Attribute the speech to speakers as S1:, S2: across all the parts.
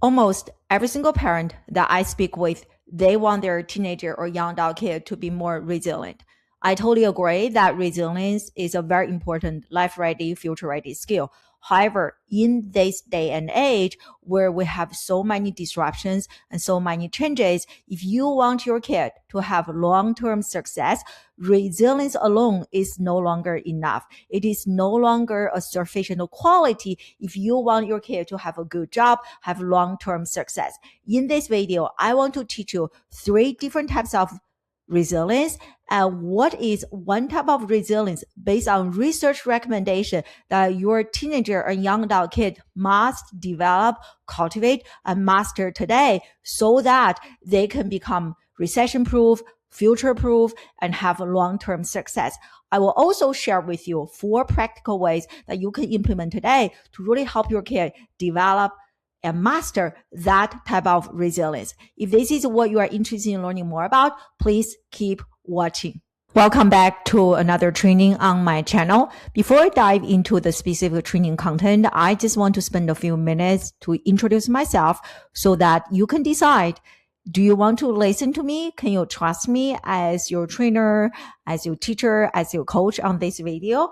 S1: Almost every single parent that I speak with, they want their teenager or young adult kid to be more resilient. I totally agree that resilience is a very important life-ready, future-ready skill. However, in this day and age where we have so many disruptions and so many changes, if you want your kid to have long-term success, resilience alone is no longer enough. It is no longer a sufficient quality if you want your kid to have a good job, have long-term success. In this video, I want to teach you 3 different types of resilience and what is one type of resilience based on research recommendation that your teenager and young adult kid must develop, cultivate, and master today so that they can become recession-proof, future-proof, and have long-term success. I will also share with you 4 practical ways that you can implement today to really help your kid develop and master that type of resilience. If this is what you are interested in learning more about, please keep watching. Welcome back to another training on my channel. Before I dive into the specific training content, I just want to spend a few minutes to introduce myself so that you can decide, do you want to listen to me? Can you trust me as your trainer, as your teacher, as your coach on this video?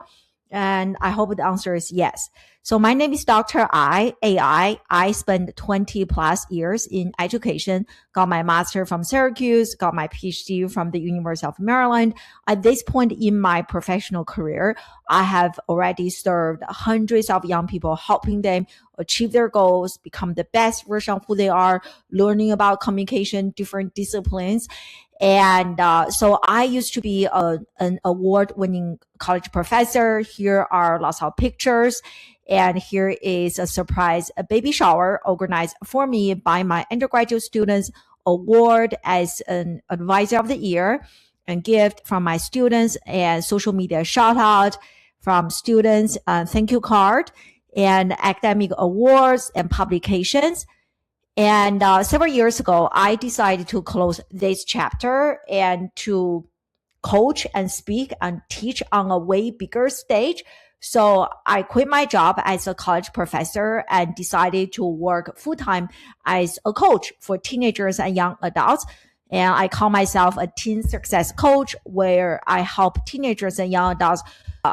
S1: And I hope the answer is yes. So my name is Dr. AI. I spent 20 plus years in education, got my master from Syracuse, got my PhD from the University of Maryland. At this point in my professional career, I have already served hundreds of young people, helping them achieve their goals, become the best version of who they are, learning about communication, different disciplines. And so I used to be an award-winning college professor. Here are lots of pictures. And here is a surprise baby shower organized for me by my undergraduate students, award as an advisor of the year, and gift from my students, and social media shout out from students, thank you card, and academic awards and publications. And several years ago, I decided to close this chapter and to coach and speak and teach on a way bigger stage. So I quit my job as a college professor and decided to work full-time as a coach for teenagers and young adults. And I call myself a teen success coach, where I help teenagers and young adults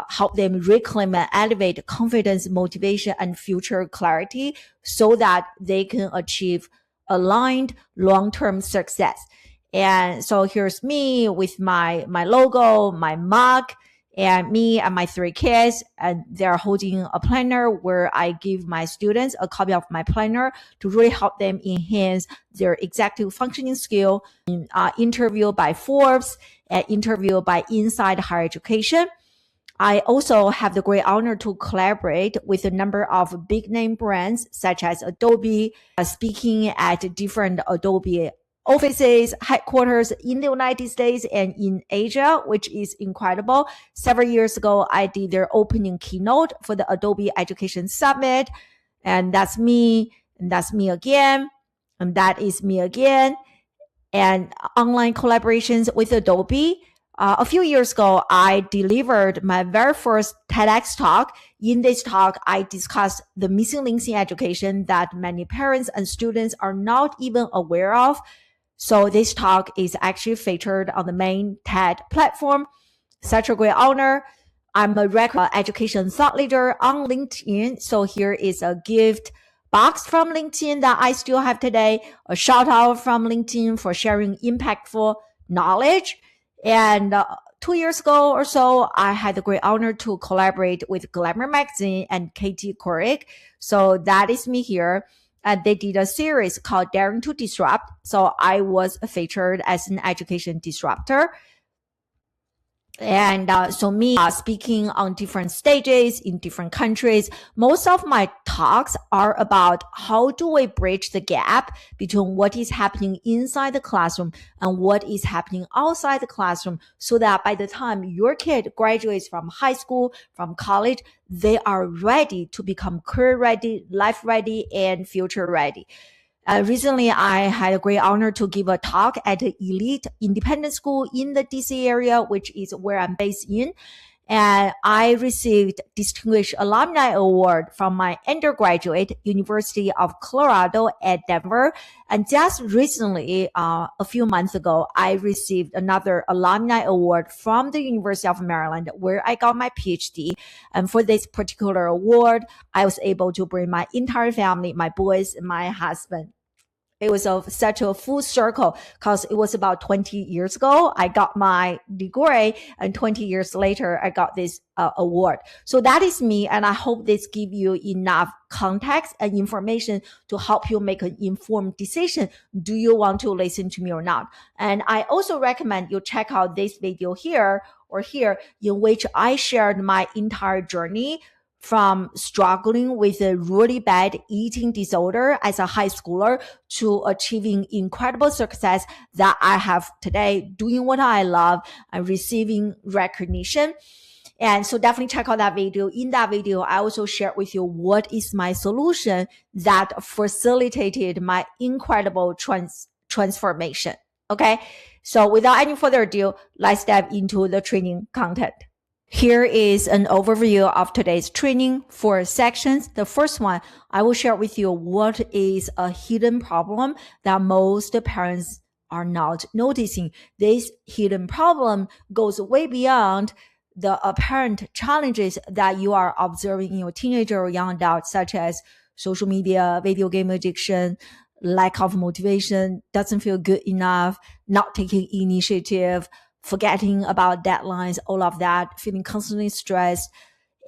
S1: help them reclaim and elevate confidence, motivation, and future clarity so that they can achieve aligned long-term success. And so here's me with my logo, my mug, and me and my 3 kids, and they're holding a planner where I give my students a copy of my planner to really help them enhance their executive functioning skill. Interviewed by Forbes and interviewed by Inside Higher Education. I also have the great honor to collaborate with a number of big name brands such as Adobe, speaking at different Adobe offices, headquarters in the United States and in Asia, which is incredible. Several years ago, I did their opening keynote for the Adobe Education Summit. And that's me. And that's me again. And that is me again. And online collaborations with Adobe. A few years ago, I delivered my very first TEDx talk. In this talk, I discussed the missing links in education that many parents and students are not even aware of. So this talk is actually featured on the main TED platform. Such a great honor. I'm a regular education thought leader on LinkedIn. So here is a gift box from LinkedIn that I still have today. A shout out from LinkedIn for sharing impactful knowledge. And 2 years ago or so, I had the great honor to collaborate with Glamour Magazine and Katie Couric. So that is me here. And they did a series called Daring to Disrupt. So I was featured as an education disruptor. And so me speaking on different stages in different countries, most of my talks are about how do we bridge the gap between what is happening inside the classroom and what is happening outside the classroom, so that by the time your kid graduates from high school, from college, they are ready to become career ready, life ready, and future ready. Recently, I had a great honor to give a talk at an elite independent school in the DC area, which is where I'm based in. And I received Distinguished Alumni Award from my undergraduate, University of Colorado at Denver. And just recently, a few months ago, I received another alumni award from the University of Maryland, where I got my PhD. And for this particular award, I was able to bring my entire family, my boys, and my husband. It was such a full circle because it was about 20 years ago. I got my degree, and 20 years later, I got this award. So that is me, and I hope this give you enough context and information to help you make an informed decision. Do you want to listen to me or not? And I also recommend you check out this video here or here, in which I shared my entire journey from struggling with a really bad eating disorder as a high schooler to achieving incredible success that I have today, doing what I love and receiving recognition. And so definitely check out that video. In that video, I also shared with you what is my solution that facilitated my incredible transformation. Okay. So without any further ado, let's dive into the training content. Here is an overview of today's training. 4 sections. The first one, I will share with you what is a hidden problem that most parents are not noticing. This hidden problem goes way beyond the apparent challenges that you are observing in your teenager or young adult, such as social media, video game addiction, lack of motivation, doesn't feel good enough, not taking initiative, forgetting about deadlines, all of that, feeling constantly stressed.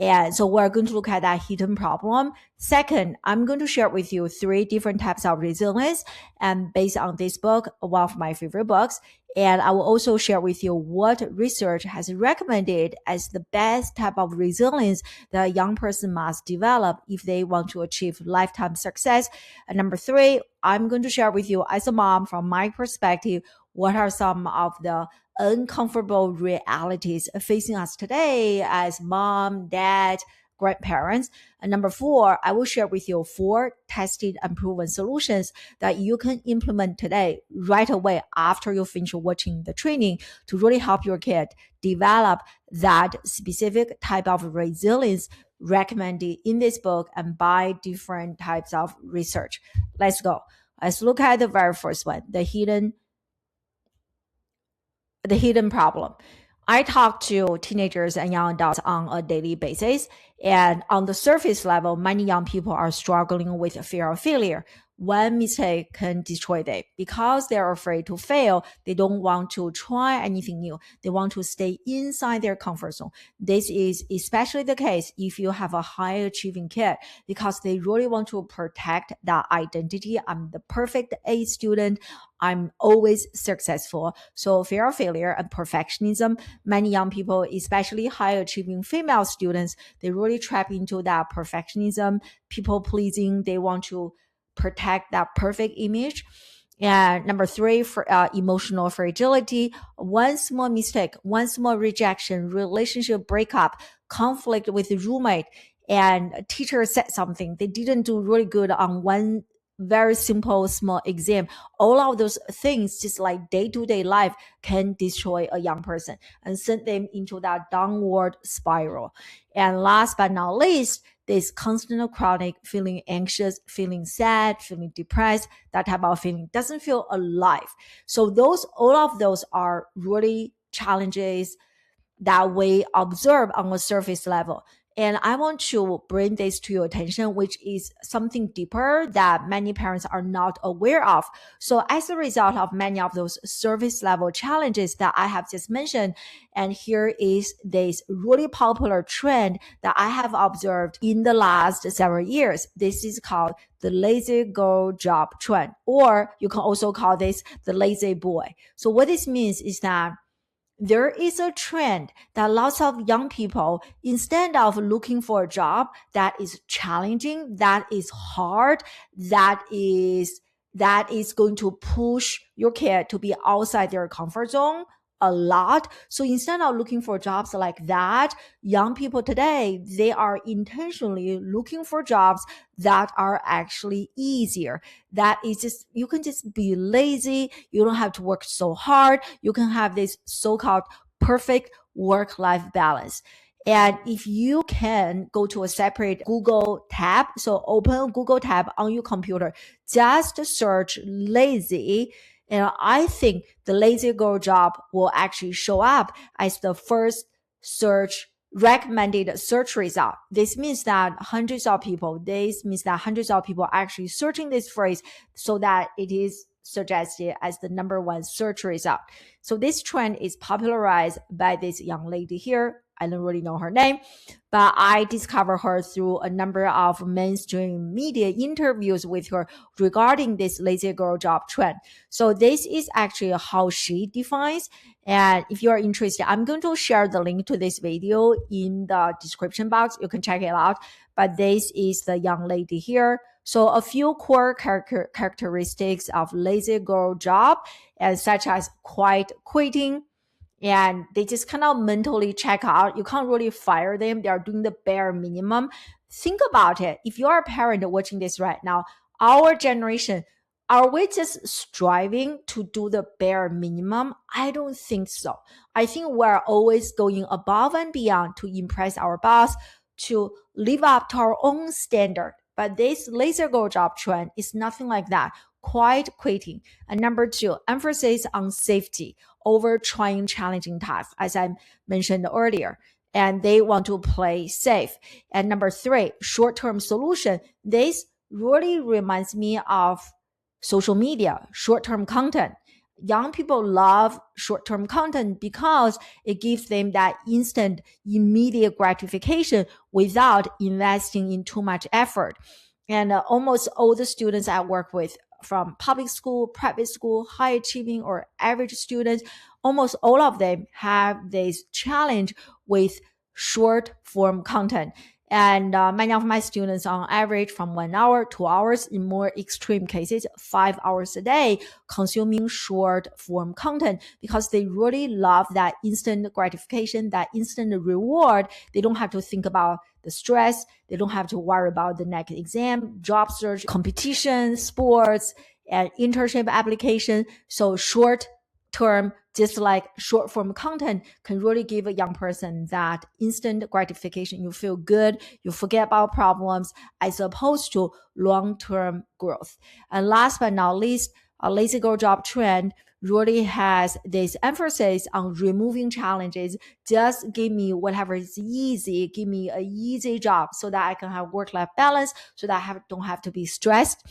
S1: And so we're going to look at that hidden problem. Second, I'm going to share with you 3 different types of resilience, and based on this book, one of my favorite books. And I will also share with you what research has recommended as the best type of resilience that a young person must develop if they want to achieve lifetime success. And number 3, I'm going to share with you as a mom, from my perspective, what are some of the uncomfortable realities facing us today as mom, dad, grandparents. And number 4, I will share with you 4 tested and proven solutions that you can implement today, right away after you finish watching the training, to really help your kid develop that specific type of resilience recommended in this book and by different types of research. Let's go. Let's look at the very first one, the hidden problem. I talk to teenagers and young adults on a daily basis, and on the surface level, many young people are struggling with fear of failure. One mistake can destroy them. Because they're afraid to fail, they don't want to try anything new. They want to stay inside their comfort zone. This is especially the case if you have a high achieving kid, because they really want to protect that identity. I'm the perfect A student. I'm always successful. So fear of failure and perfectionism, many young people, especially high achieving female students, they really trap into that perfectionism, people pleasing. They want to protect that perfect image. And number 3, for emotional fragility, one small mistake, one small rejection, relationship breakup, conflict with a roommate, and a teacher said something, they didn't do really good on one very simple small exam. All of those things, just like day-to-day life, can destroy a young person and send them into that downward spiral. And last but not least, this constant chronic feeling anxious, feeling sad, feeling depressed, that type of feeling doesn't feel alive. So all of those are really challenges that we observe on a surface level. And I want to bring this to your attention, which is something deeper that many parents are not aware of. So as a result of many of those surface level challenges that I have just mentioned, and here is this really popular trend that I have observed in the last several years. This is called the lazy girl job trend, or you can also call this the lazy boy. So what this means is that there is a trend that lots of young people, instead of looking for a job that is challenging, that is hard, that is going to push your kid to be outside their comfort zone a lot. So instead of looking for jobs like that, young people today, they are intentionally looking for jobs that are actually easier. That is just, you can just be lazy. You don't have to work so hard. You can have this so-called perfect work-life balance. And if you can go to a separate Google tab, so open a Google tab on your computer, just search lazy. And I think the lazy girl job will actually show up as the first recommended search result. This means that hundreds of people are actually searching this phrase so that it is suggested as the number one search result. So this trend is popularized by this young lady here. I don't really know her name, but I discovered her through a number of mainstream media interviews with her regarding this lazy girl job trend. So this is actually how she defines. And if you are interested, I'm going to share the link to this video in the description box. You can check it out. But this is the young lady here. So a few core characteristics of lazy girl job, and such as quiet quitting, and they just kind of mentally check out. You can't really fire them. They are doing the bare minimum. Think about it. If you are a parent watching this right now, our generation, are we just striving to do the bare minimum? I don't think so. I think we're always going above and beyond to impress our boss, to live up to our own standard. But this lazy girl job trend is nothing like that. Quiet quitting. And number two, emphasis on safety over trying challenging tasks, as I mentioned earlier. And they want to play safe. And number three, short-term solution. This really reminds me of social media, short-term content. Young people love short-term content because it gives them that instant, immediate gratification without investing in too much effort. And almost all the students I work with, from public school, private school, high achieving or average students, almost all of them have this challenge with short form content. And many of my students on average from 1 hour, 2 hours, in more extreme cases, 5 hours a day consuming short form content because they really love that instant gratification, that instant reward. They don't have to think about the stress. They don't have to worry about the next exam, job search, competition, sports, and internship application. So short term, just like short form content, can really give a young person that instant gratification. You feel good, you forget about problems, as opposed to long-term growth. And last but not least, a lazy girl job trend really has this emphasis on removing challenges. Just give me whatever is easy. Give me an easy job so that I can have work-life balance, so that I don't have to be stressed.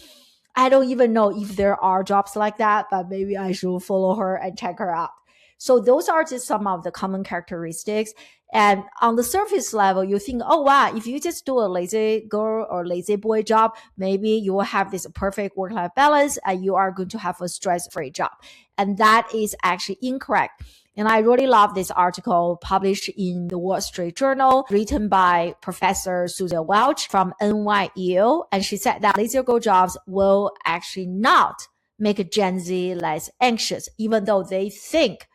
S1: I don't even know if there are jobs like that, but maybe I should follow her and check her out. So those are just some of the common characteristics. And on the surface level, you think, oh, wow, if you just do a lazy girl or lazy boy job, maybe you will have this perfect work-life balance and you are going to have a stress-free job. And that is actually incorrect. And I really love this article published in the Wall Street Journal, written by Professor Susan Welch from NYU. And she said that lazy girl jobs will actually not make Gen Z less anxious, even though they think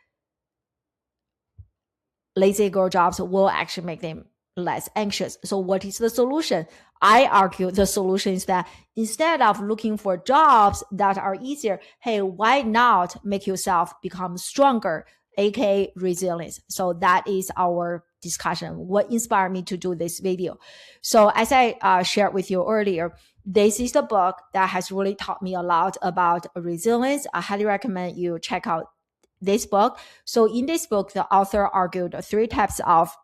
S1: lazy girl jobs will actually make them less anxious. So what is the solution? I argue the solution is that instead of looking for jobs that are easier, hey, why not make yourself become stronger, aka resilience? So that is our discussion. What inspired me to do this video? So as I shared with you earlier, this is the book that has really taught me a lot about resilience. I highly recommend you check out this book. So in this book, the author argued three types of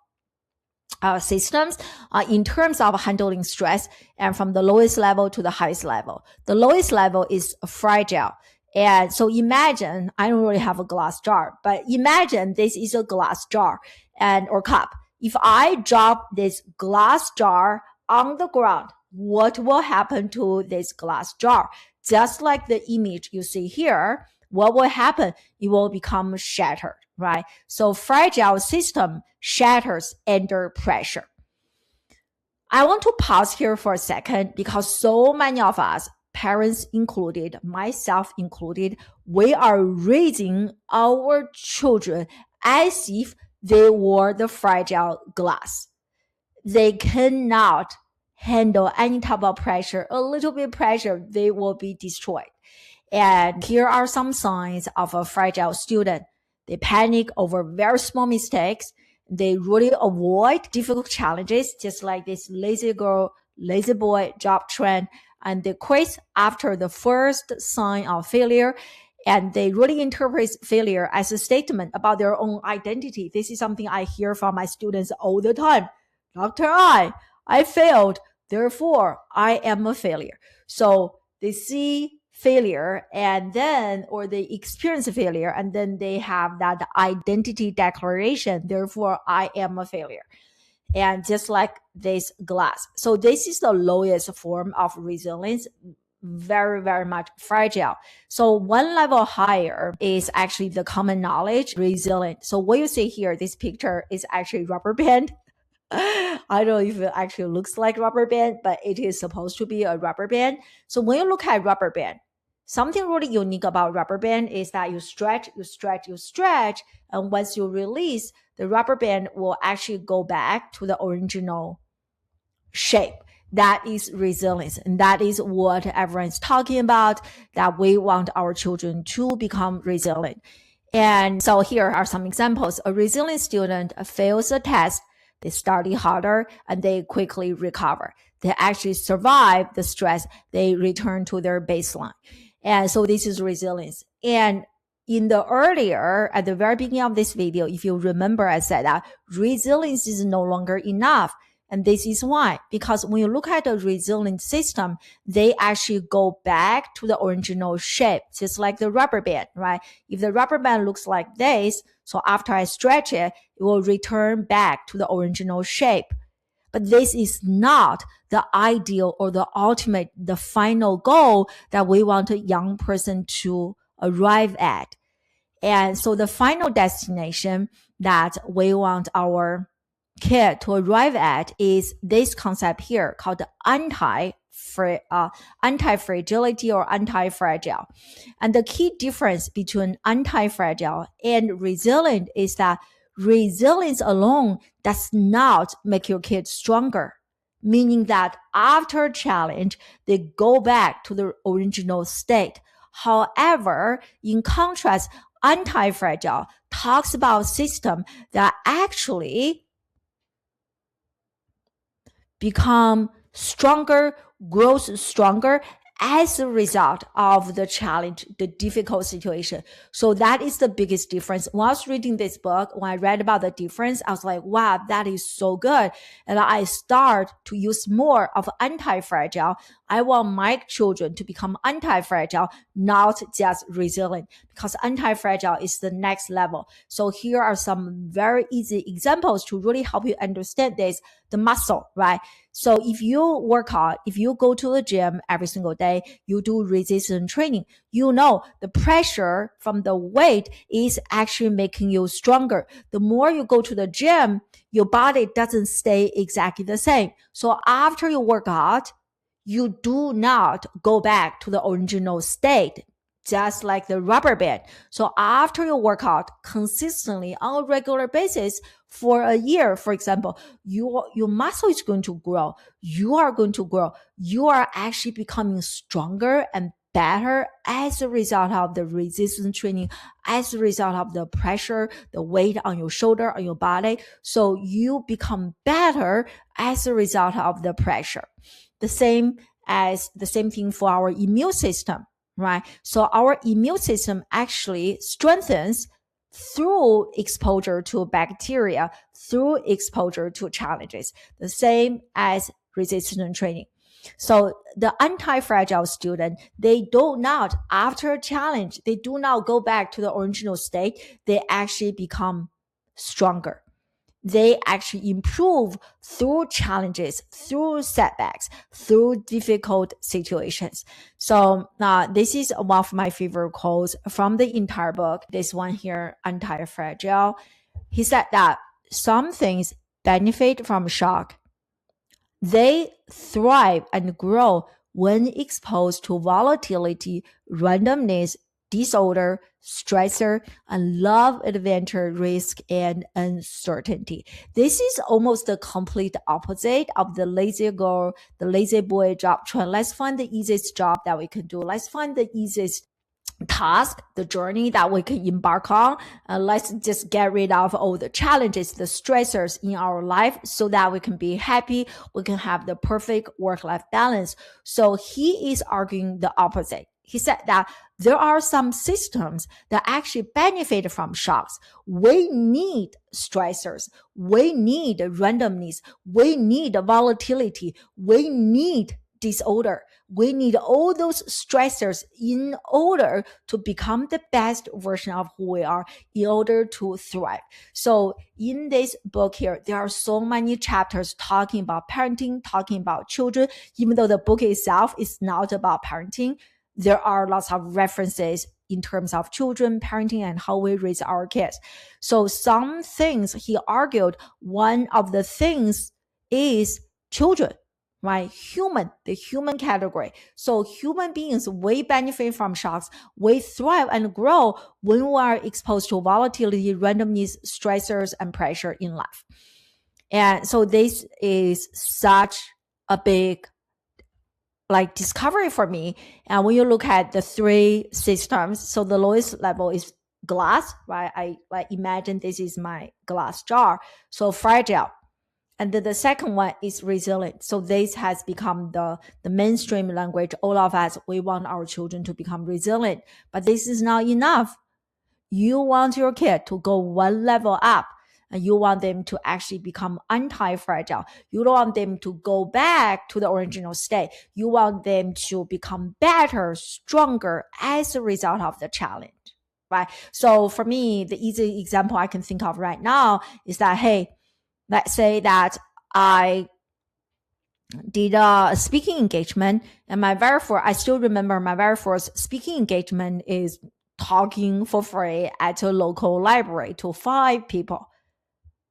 S1: systems in terms of handling stress, and from the lowest level to the highest level. The lowest level is fragile. And so imagine, I don't really have a glass jar, but imagine this is a glass jar or cup. If I drop this glass jar on the ground, what will happen to this glass jar? Just like the image you see here, what will happen? It will become shattered, right? So fragile system shatters under pressure. I want to pause here for a second because so many of us, parents included, myself included, we are raising our children as if they were the fragile glass. They cannot handle any type of pressure. A little bit of pressure, they will be destroyed. And here are some signs of a fragile student. They panic over very small mistakes. They really avoid difficult challenges, just like this lazy girl, lazy boy job trend, and they quit after the first sign of failure. And they really interpret failure as a statement about their own identity. This is something I hear from my students all the time. Dr. I failed, therefore I am a failure. So they see failure and then, or they experience failure and then they have that identity declaration, therefore I am a failure. And just like this glass. So this is the lowest form of resilience, very, very much fragile. So one level higher is actually the common knowledge resilient. So what you see here, this picture is actually rubber band. I don't know if it actually looks like rubber band, but it is supposed to be a rubber band. So when you look at rubber band, something really unique about rubber band is that you stretch, and once you release, the rubber band will actually go back to the original shape. That is resilience. And that is what everyone's talking about, that we want our children to become resilient. And so here are some examples. A resilient student fails a test, they study harder, and they quickly recover. They actually survive the stress. They return to their baseline. And so this is resilience. And in the earlier, at the very beginning of this video, if you remember, I said that resilience is no longer enough. And this is why, because when you look at the resilient system, they actually go back to the original shape, just like the rubber band, right? If the rubber band looks like this, so after I stretch it, it will return back to the original shape. But this is not the ideal or the ultimate, the final goal that we want a young person to arrive at. And so the final destination that we want our kid to arrive at is this concept here called anti-fragility or anti-fragile. And the key difference between anti-fragile and resilient is that resilience alone does not make your kid stronger, meaning that after a challenge, they go back to the original state. However, in contrast, anti-fragile talks about system that actually become stronger, grows stronger as a result of the challenge, the difficult situation. So that is the biggest difference. When I was reading this book, when I read about the difference, I was like, wow, that is so good. And I start to use more of anti-fragile. I want my children to become anti-fragile, not just resilient, because anti-fragile is the next level. So here are some very easy examples to really help you understand this. The muscle, right? So if you work out, if you go to the gym every single day, you do resistance training, you know the pressure from the weight is actually making you stronger. The more you go to the gym, your body doesn't stay exactly the same. So after you work out, you do not go back to the original state, just like the rubber band. So after you work out consistently on a regular basis for a year, for example, your muscle is going to grow. You are going to grow. You are actually becoming stronger and better as a result of the resistance training, as a result of the pressure, the weight on your shoulder, on your body. So you become better as a result of the pressure. The same thing for our immune system, right? So our immune system actually strengthens through exposure to bacteria, through exposure to challenges, the same as resistance training. So the anti-fragile student, they do not, after a challenge, they do not go back to the original state. They actually become stronger. They actually improve through challenges, through setbacks, through difficult situations. So this is one of my favorite quotes from the entire book. This one here, Antifragile. He said that some things benefit from shock. They thrive and grow when exposed to volatility, randomness, disorder, stressor, and love, adventure, risk, and uncertainty. This is almost the complete opposite of the lazy girl, the lazy boy job trend. Let's find the easiest job that we can do. Let's find the easiest task, the journey that we can embark on. Let's just get rid of all the challenges, the stressors in our life so that we can be happy. We can have the perfect work-life balance. So he is arguing the opposite. He said that there are some systems that actually benefit from shocks. We need stressors. We need randomness. We need volatility. We need disorder. We need all those stressors in order to become the best version of who we are, in order to thrive. So in this book here, there are so many chapters talking about parenting, talking about children. Even though the book itself is not about parenting, there are lots of references in terms of children, parenting, and how we raise our kids. So some things he argued, one of the things is children. Right? The human category. So human beings, we benefit from shocks. We thrive and grow when we are exposed to volatility, randomness, stressors, and pressure in life. And so this is such a big discovery for me. And when you look at the three systems, so the lowest level is glass, right? I imagine this is my glass jar. So fragile. And the second one is resilient. So this has become the mainstream language. All of us, we want our children to become resilient. But this is not enough. You want your kid to go one level up. And you want them to actually become anti-fragile. You don't want them to go back to the original state. You want them to become better, stronger as a result of the challenge. Right? So for me, the easy example I can think of right now is that, hey, let's say that I did a speaking engagement, and I still remember my very first speaking engagement is talking for free at a local library to 5 people,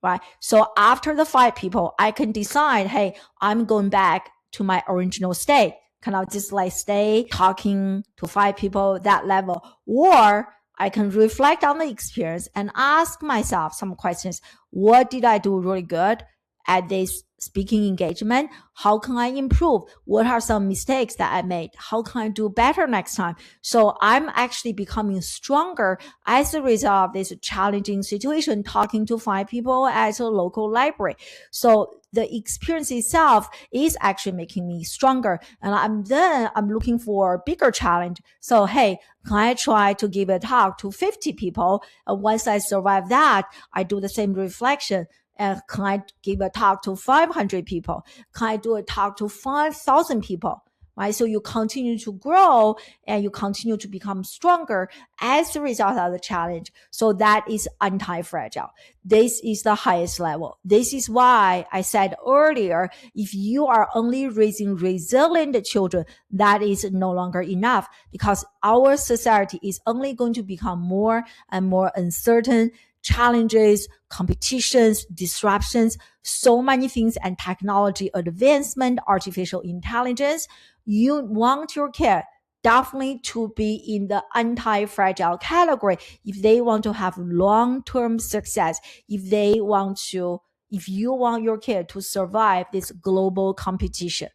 S1: right? So after the 5 people, I can decide, hey, I'm going back to my original state. Can I just stay talking to 5 people that level? Or I can reflect on the experience and ask myself some questions. What did I do really good at this speaking engagement? How can I improve? What are some mistakes that I made? How can I do better next time? So I'm actually becoming stronger as a result of this challenging situation, talking to 5 people at a local library. So the experience itself is actually making me stronger. And I'm looking for a bigger challenge. So, hey, can I try to give a talk to 50 people? And once I survive that, I do the same reflection. And can I give a talk to 500 people? Can I do a talk to 5,000 people? Right? So you continue to grow and you continue to become stronger as a result of the challenge. So that is anti-fragile. This is the highest level. This is why I said earlier, if you are only raising resilient children, that is no longer enough, because our society is only going to become more and more uncertain. Challenges, competitions, disruptions, so many things, and technology advancement, artificial intelligence. You want your kid definitely to be in the anti-fragile category if they want to have long-term success, if you want your kid to survive this global competition.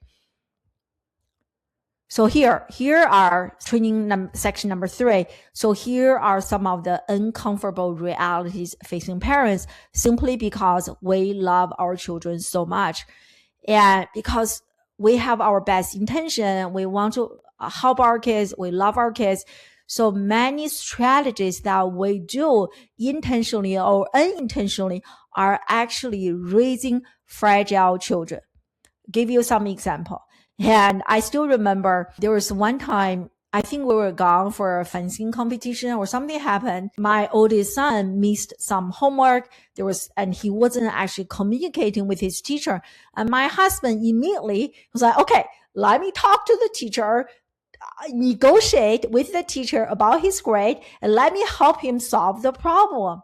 S1: So here are training section number 3. So here are some of the uncomfortable realities facing parents, simply because we love our children so much. And because we have our best intention, we want to help our kids, we love our kids. So many strategies that we do intentionally or unintentionally are actually raising fragile children. Give you some example. And I still remember there was one time, I think we were gone for a fencing competition or something happened. My oldest son missed some homework. And he wasn't actually communicating with his teacher. And my husband immediately was like, okay, let me talk to the teacher, negotiate with the teacher about his grade, and let me help him solve the problem.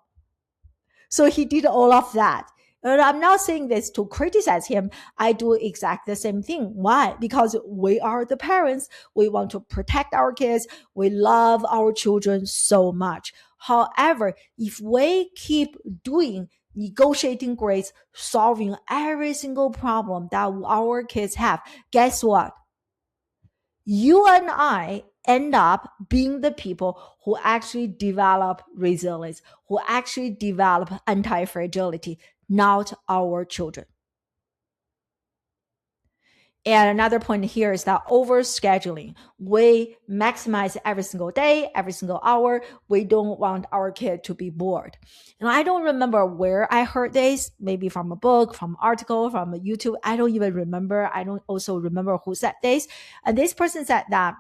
S1: So he did all of that. And I'm not saying this to criticize him. I do exactly the same thing. Why? Because we are the parents. We want to protect our kids. We love our children so much. However, if we keep negotiating grades, solving every single problem that our kids have, guess what? You and I end up being the people who actually develop resilience, who actually develop anti-fragility, not our children. And another point here is that overscheduling. We maximize every single day, every single hour. We don't want our kid to be bored. And I don't remember where I heard this, maybe from a book, from an article, from a YouTube. I don't even remember. I don't also remember who said this. And this person said that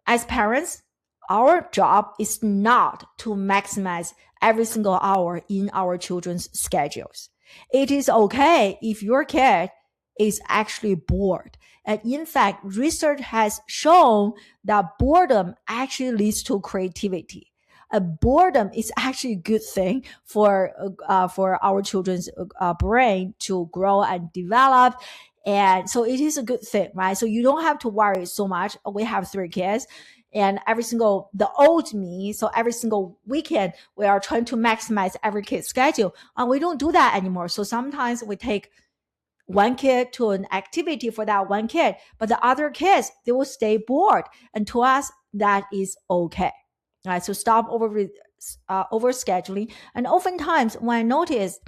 S1: as parents, our job is not to maximize every single hour in our children's schedules. It is okay if your kid is actually bored. And in fact, research has shown that boredom actually leads to creativity. Boredom is actually a good thing for our children's brain to grow and develop. And so it is a good thing, right? So you don't have to worry so much. We have 3 kids, and the old me, so every single weekend, we are trying to maximize every kid's schedule. And we don't do that anymore. So sometimes we take one kid to an activity for that one kid, but the other kids, they will stay bored. And to us, that is okay. All right, so stop over scheduling. And oftentimes when I notice,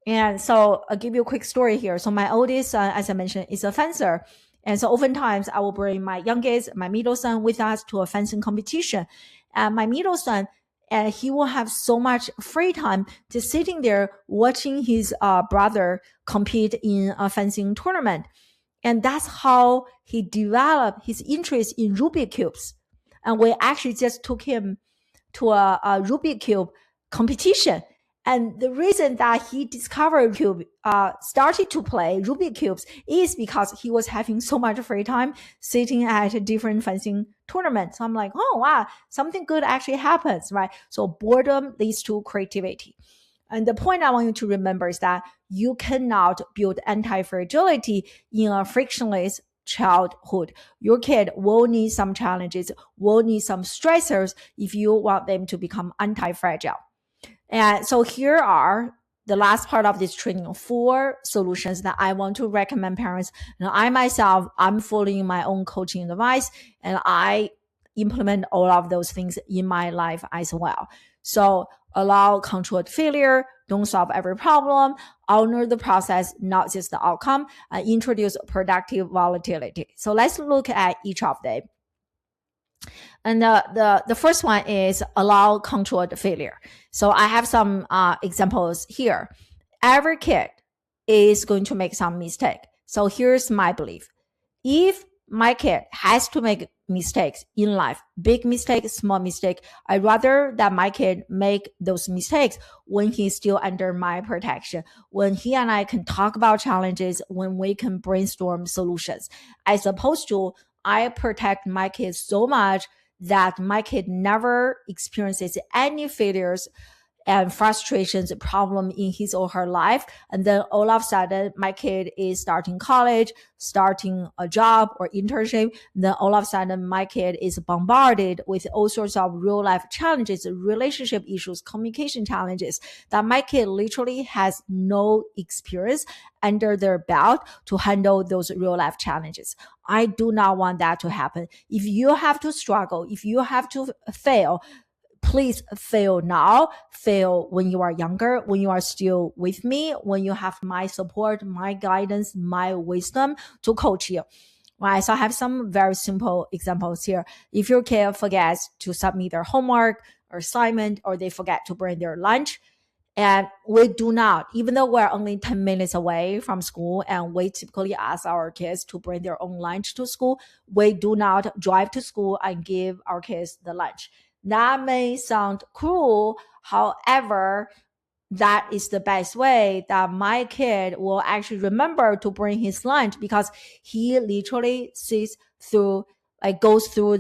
S1: and so I'll give you a quick story here. So my oldest son, as I mentioned, is a fencer. And so oftentimes I will bring my youngest, my middle son with us to a fencing competition. And my middle son, and he will have so much free time just sitting there watching his brother compete in a fencing tournament. And that's how he developed his interest in Rubik's cubes. And we actually just took him to a Rubik's cube competition. And the reason that he discovered started to play Rubik's cubes is because he was having so much free time sitting at different fencing tournaments. So I'm like, oh wow, something good actually happens, right? So boredom leads to creativity. And the point I want you to remember is that you cannot build anti-fragility in a frictionless childhood. Your kid will need some challenges, will need some stressors if you want them to become anti-fragile. And so here are the last part of this training, 4 solutions that I want to recommend parents. Now, I myself, I'm following my own coaching advice, and I implement all of those things in my life as well. So allow controlled failure, don't solve every problem, honor the process, not just the outcome, and introduce productive volatility. So let's look at each of them. And the first one is allow controlled failure. So I have some examples here. Every kid is going to make some mistake. So here's my belief. If my kid has to make mistakes in life, big mistake, small mistake, I'd rather that my kid make those mistakes when he's still under my protection, when he and I can talk about challenges, when we can brainstorm solutions, as opposed to I protect my kids so much that my kid never experiences any failures and frustrations, problem in his or her life. And then all of a sudden, my kid is starting college, starting a job or internship. Then all of a sudden, my kid is bombarded with all sorts of real life challenges, relationship issues, communication challenges that my kid literally has no experience under their belt to handle those real life challenges. I do not want that to happen. If you have to struggle, if you have to fail, please fail now, fail when you are younger, when you are still with me, when you have my support, my guidance, my wisdom to coach you. Right, so I have some very simple examples here. If your kid forgets to submit their homework or assignment, or they forget to bring their lunch, and we do not, even though we're only 10 minutes away from school and we typically ask our kids to bring their own lunch to school, we do not drive to school and give our kids the lunch. That may sound cruel. However, that is the best way that my kid will actually remember to bring his lunch, because he literally goes through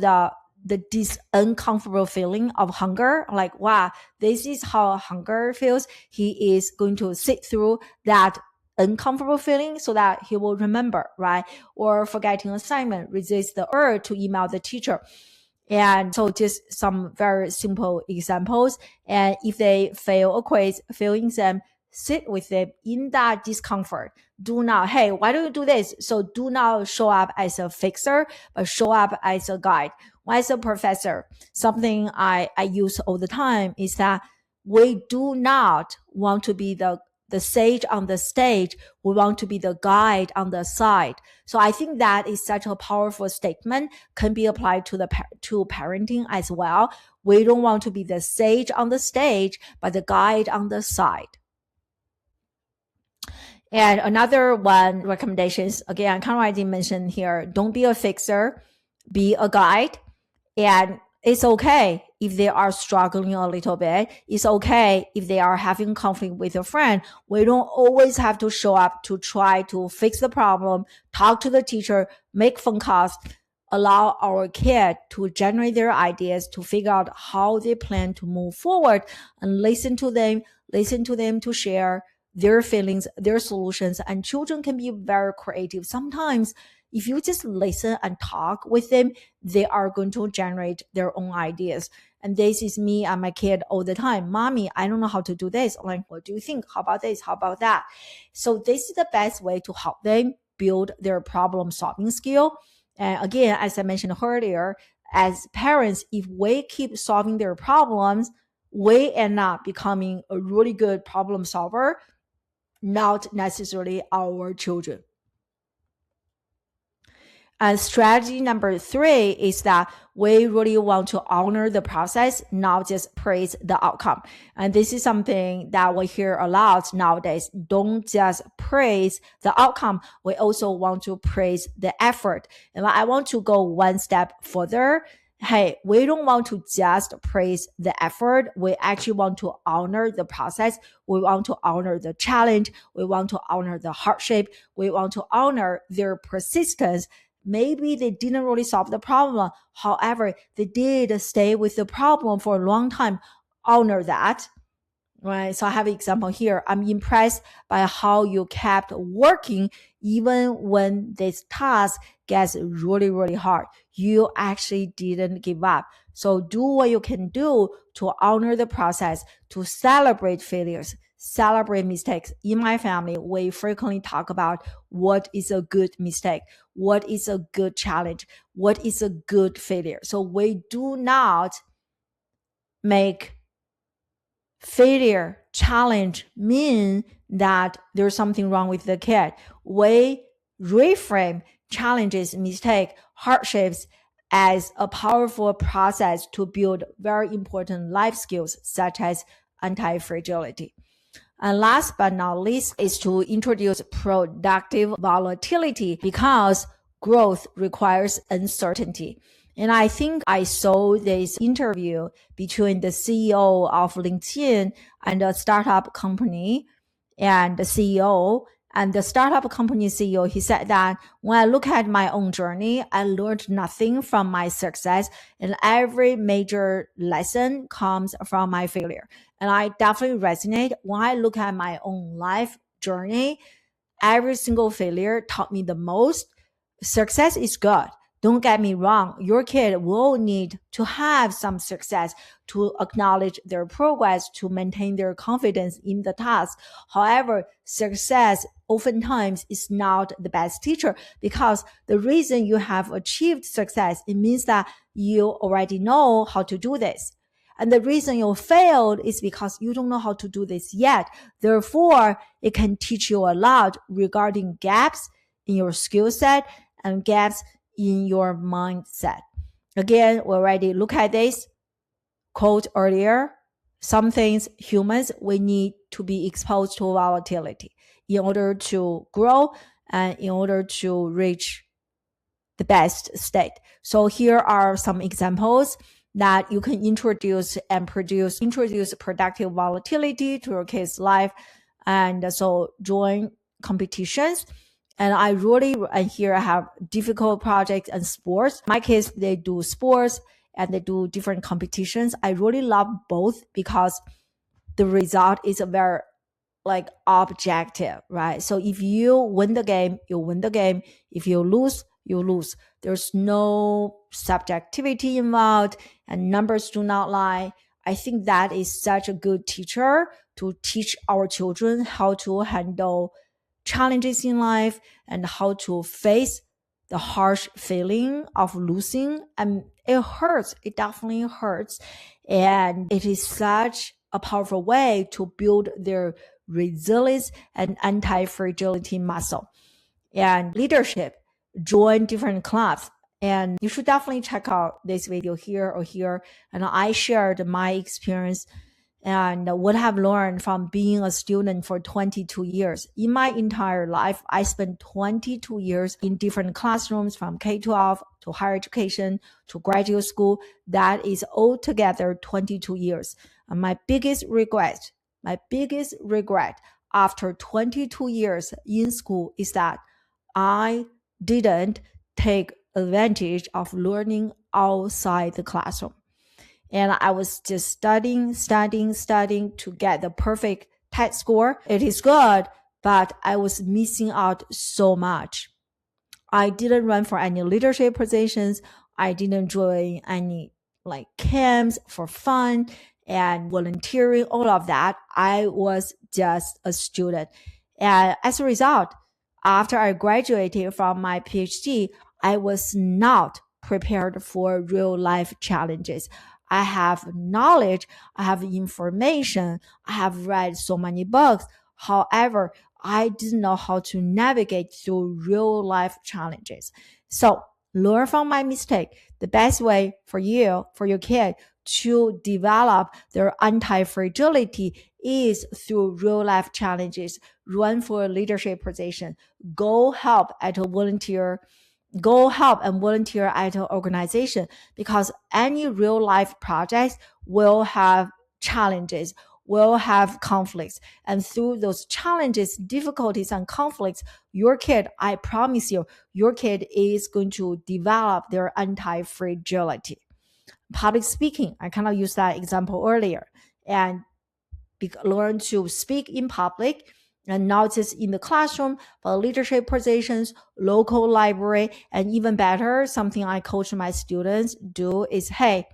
S1: this uncomfortable feeling of hunger. Like, wow, this is how hunger feels. He is going to sit through that uncomfortable feeling so that he will remember, right? Or forgetting assignment, resist the urge to email the teacher. And so just some very simple examples. And if they fail a quiz, fail exam, sit with them in that discomfort. Do not, hey, why don't you do this? So do not show up as a fixer, but show up as a guide. As a professor, something I use all the time is that we do not want to be the sage on the stage. We want to be the guide on the side. So I think that is such a powerful statement, can be applied to to parenting as well. We don't want to be the sage on the stage, but the guide on the side. And another one recommendations, again, kind of already mentioned here, don't be a fixer, be a guide. And it's okay if they are struggling a little bit. It's okay if they are having conflict with a friend. We don't always have to show up to try to fix the problem, talk to the teacher, make phone calls. Allow our kid to generate their ideas, to figure out how they plan to move forward, and listen to them to share their feelings, their solutions. And children can be very creative. Sometimes if you just listen and talk with them, they are going to generate their own ideas. And this is me and my kid all the time. Mommy, I don't know how to do this. I'm like, what do you think? How about this? How about that? So this is the best way to help them build their problem solving skill. And again, as I mentioned earlier, as parents, if we keep solving their problems, we end up becoming a really good problem solver, not necessarily our children. And strategy number 3 is that we really want to honor the process, not just praise the outcome. And this is something that we hear a lot nowadays. Don't just praise the outcome. We also want to praise the effort. And I want to go one step further. Hey, we don't want to just praise the effort. We actually want to honor the process. We want to honor the challenge. We want to honor the hardship. We want to honor their persistence. Maybe they didn't really solve the problem. However, they did stay with the problem for a long time. Honor that, right? So I have an example here. I'm impressed by how you kept working even when this task gets really, really hard. You actually didn't give up. So do what you can do to honor the process, to celebrate failures, celebrate mistakes. In my family, we frequently talk about what is a good mistake, what is a good challenge, what is a good failure. So we do not make failure, challenge mean that there's something wrong with the kid. We reframe challenges, mistake, hardships as a powerful process to build very important life skills such as anti-fragility. And last but not least is to introduce productive volatility, because growth requires uncertainty. And I think I saw this interview between the CEO of LinkedIn and a startup company, and the CEO and the startup company CEO, he said that when I look at my own journey, I learned nothing from my success, and every major lesson comes from my failure. And I definitely resonate. When I look at my own life journey, every single failure taught me the most. Success is good. Don't get me wrong. Your kid will need to have some success to acknowledge their progress, to maintain their confidence in the task. However, success oftentimes is not the best teacher, because the reason you have achieved success, it means that you already know how to do this. And the reason you failed is because you don't know how to do this yet. Therefore, it can teach you a lot regarding gaps in your skill set and gaps in your mindset. Again, we already look at this quote earlier. Some things, humans, we need to be exposed to volatility in order to grow and in order to reach the best state. So here are some examples that you can introduce productive volatility to your kid's life. And so join competitions. And here I have difficult projects and sports. My kids, they do sports and they do different competitions. I really love both because the result is a very objective, right? So if you win the game, you win the game. If you lose, you lose. There's no subjectivity involved and numbers do not lie. I think that is such a good teacher to teach our children how to handle challenges in life and how to face the harsh feeling of losing, and it hurts. It definitely hurts. And it is such a powerful way to build their resilience and anti-fragility muscle. And leadership, join different clubs. And you should definitely check out this video here or here. And I shared my experience and what I've learned from being a student for 22 years. In my entire life, I spent 22 years in different classrooms from K-12 to higher education to graduate school. That is altogether 22 years. And my biggest regret after 22 years in school is that I didn't take advantage of learning outside the classroom. And I was just studying to get the perfect test score. It is good, but I was missing out so much. I didn't run for any leadership positions. I didn't join any like camps for fun and volunteering, all of that. I was just a student. And as a result, after I graduated from my PhD, I was not prepared for real life challenges. I have knowledge, I have information, I have read so many books. However, I didn't know how to navigate through real life challenges. So learn from my mistake. The best way for you, for your kid to develop their anti-fragility is through real life challenges. Run for a leadership position. Go help and volunteer at an organization, because any real life projects will have challenges, will have conflicts. And through those challenges, difficulties, and conflicts, your kid, I promise you, your kid is going to develop their anti-fragility. Public speaking, I kind of used that example earlier, and learn to speak in public, and not just in the classroom, but leadership positions, local library, and even better, something I coach my students do is, hey,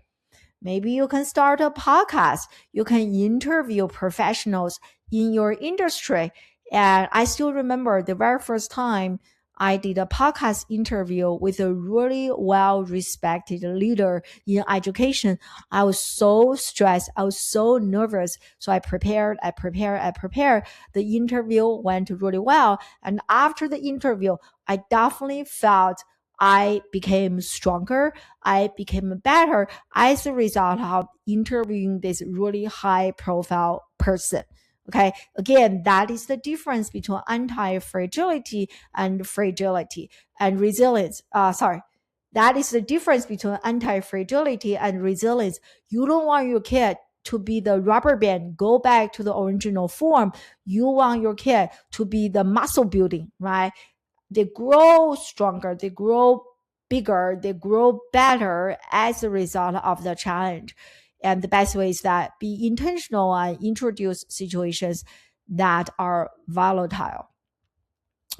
S1: maybe you can start a podcast. You can interview professionals in your industry. And I still remember the very first time I did a podcast interview with a really well-respected leader in education. I was so stressed. I was so nervous. So I prepared. The interview went really well. And after the interview, I definitely felt I became stronger. I became better as a result of interviewing this really high-profile person. Okay. Again, that is the difference between anti-fragility and fragility and resilience. That is the difference between anti-fragility and resilience. You don't want your kid to be the rubber band, go back to the original form. You want your kid to be the muscle building, right? They grow stronger, they grow bigger, they grow better as a result of the challenge. And the best way is that be intentional and introduce situations that are volatile.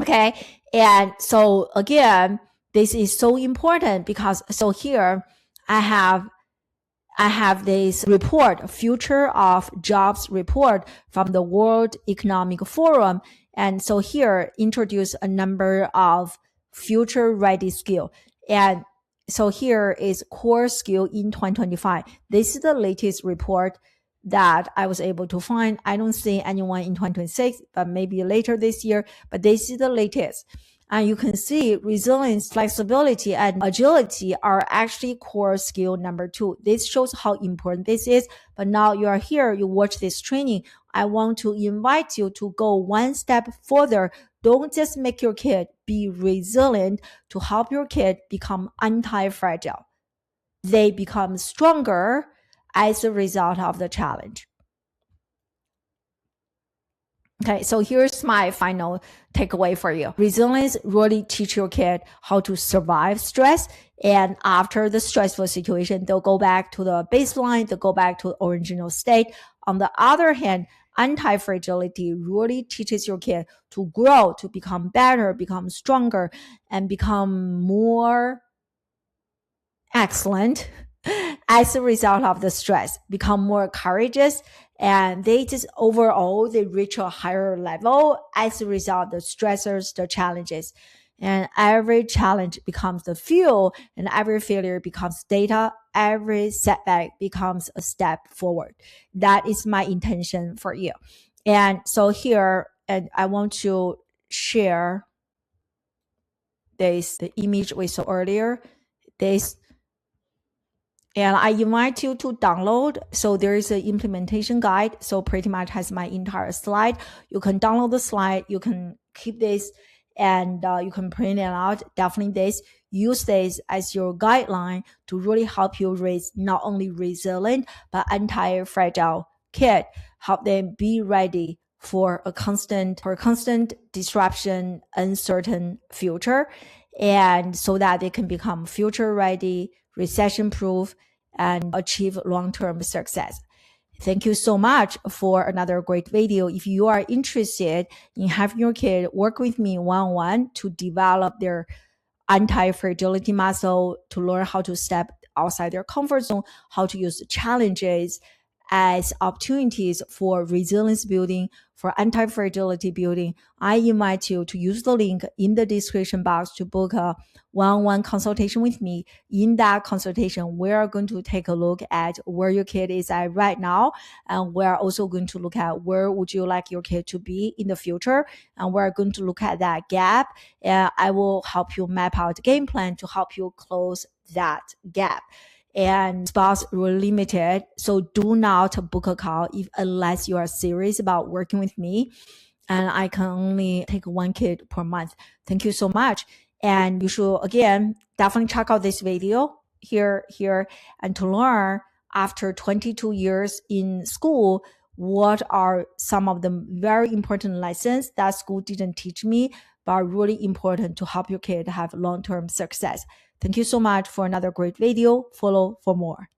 S1: Okay. And so again, this is so important because so here I have this report, Future of Jobs report from the World Economic Forum. And so here introduce a number of future ready skill. And so here is core skill in 2025. This is the latest report that I was able to find. I don't see anyone in 2026, but maybe later this year, but this is the latest. And you can see resilience, flexibility, and agility are actually core skill number 2. This shows how important this is. But now you are here, you watch this training. I want to invite you to go one step further. Don't just make your kid be resilient to help your kid become anti-fragile. They become stronger as a result of the challenge. Okay, so here's my final takeaway for you. Resilience really teach your kid how to survive stress. And after the stressful situation, they'll go back to the baseline, they'll go back to the original state. On the other hand, anti-fragility really teaches your kid to grow, to become better, become stronger, and become more excellent as a result of the stress, become more courageous, and they just overall, they reach a higher level as a result of the stressors, the challenges. And every challenge becomes the fuel, and every failure becomes data. Every setback becomes a step forward. That is my intention for you. And so here, and I want to share the image we saw earlier. This, and I invite you to download. So there is an implementation guide. So pretty much has my entire slide. You can download the slide. You can keep this, and you can print it out. Definitely use this as your guideline to really help you raise not only resilient, but anti-fragile kid. Help them be ready for a constant disruption, uncertain future. And so that they can become future ready, recession proof, and achieve long-term success. Thank you so much for another great video. If you are interested in having your kid work with me one-on-one to develop their anti-fragility muscle, to learn how to step outside their comfort zone, how to use challenges as opportunities for resilience building, for anti-fragility building, I invite you to use the link in the description box to book a one-on-one consultation with me. In that consultation, we are going to take a look at where your kid is at right now, and we're also going to look at where would you like your kid to be in the future, and we're going to look at that gap, and I will help you map out a game plan to help you close that gap. And spots were limited, so do not book a call unless you are serious about working with me. And I can only take one kid per month. Thank you so much. And you should, again, definitely check out this video here, and to learn after 22 years in school, what are some of the very important lessons that school didn't teach me, but are really important to help your kid have long-term success. Thank you so much for another great video. Follow for more.